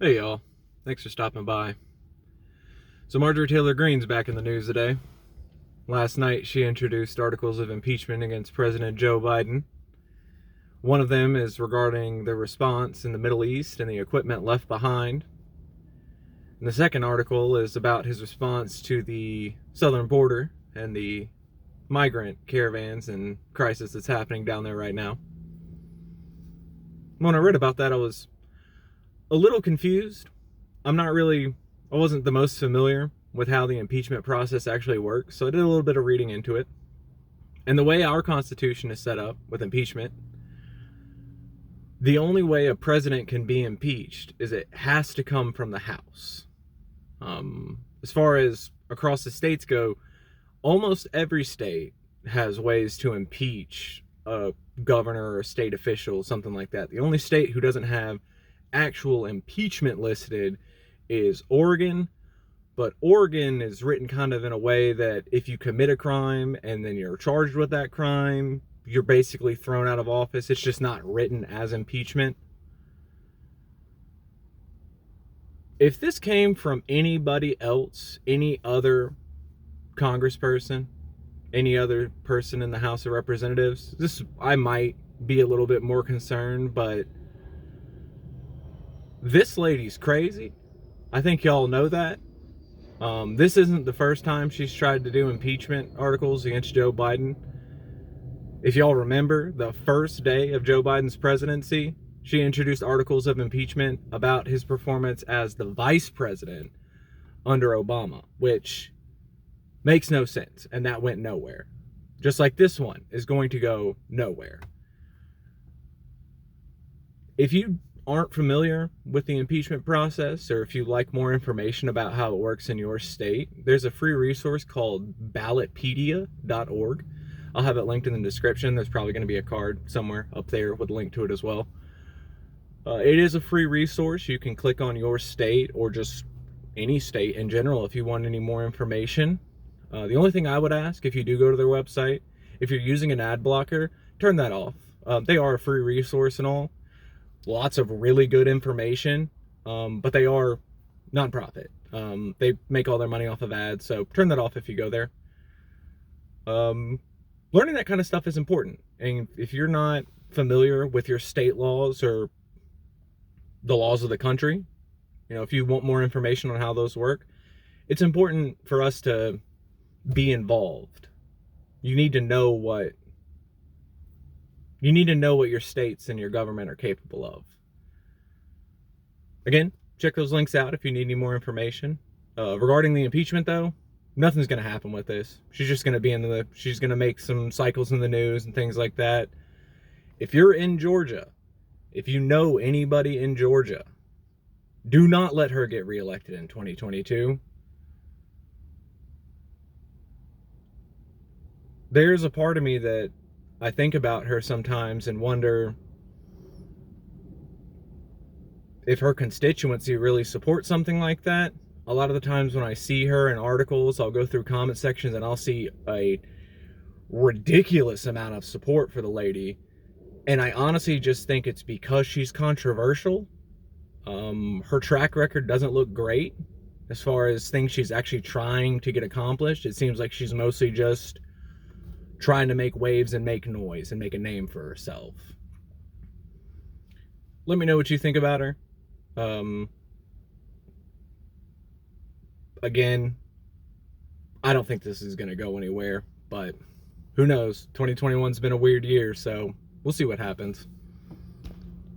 Hey y'all, thanks for stopping by. So Marjorie Taylor Greene's back in the news today. Last night she introduced articles of impeachment against President Joe Biden. One of them is regarding the response in the Middle East and the equipment left behind. And the second article is about his response to the southern border and the migrant caravans and crisis that's happening down there right now. When I read about that, I was a little confused. I wasn't the most familiar with how the impeachment process actually works, so I did a little bit of reading into it. And the way our Constitution is set up with impeachment, the only way a president can be impeached is it has to come from the House. As far as across the states go, almost every state has ways to impeach a governor or a state official, something like that. The only state who doesn't have actual impeachment listed is Oregon, but Oregon is written kind of in a way that if you commit a crime and then you're charged with that crime, you're basically thrown out of office. It's just not written as impeachment. If this came from anybody else, any other congressperson, any other person in the House of Representatives, I might be a little bit more concerned, but this lady's crazy. I think y'all know that. This isn't the first time she's tried to do impeachment articles against Joe Biden. If y'all remember, the first day of Joe Biden's presidency, she introduced articles of impeachment about his performance as the vice president under Obama, which makes no sense, and that went nowhere. Just like this one is going to go nowhere. If you aren't familiar with the impeachment process, or if you like more information about how it works in your state, there's a free resource called ballotpedia.org. I'll have it linked in the description. There's probably going to be a card somewhere up there with a link to it as well. It is a free resource. You can click on your state or just any state in general if you want any more information. The only thing I would ask, if you do go to their website, if you're using an ad blocker, turn that off. They are a free resource and all. Lots of really good information, but they are nonprofit. They make all their money off of ads, so turn that off if you go there. Learning that kind of stuff is important. And if you're not familiar with your state laws or the laws of the country, if you want more information on how those work, it's important for us to be involved. You need to know what your states and your government are capable of. Again, check those links out if you need any more information. Regarding the impeachment, though, nothing's going to happen with this. She's just going to she's going to make some cycles in the news and things like that. If you're in Georgia, if you know anybody in Georgia, do not let her get reelected in 2022. There's a part of me that I think about her sometimes and wonder if her constituency really supports something like that. A lot of the times when I see her in articles, I'll go through comment sections and I'll see a ridiculous amount of support for the lady. And I honestly just think it's because she's controversial. Her track record doesn't look great as far as things she's actually trying to get accomplished. It seems like she's mostly just trying to make waves and make noise and make a name for herself. Let me know what you think about her. Again, I don't think this is going to go anywhere, but who knows? 2021's been a weird year, so we'll see what happens.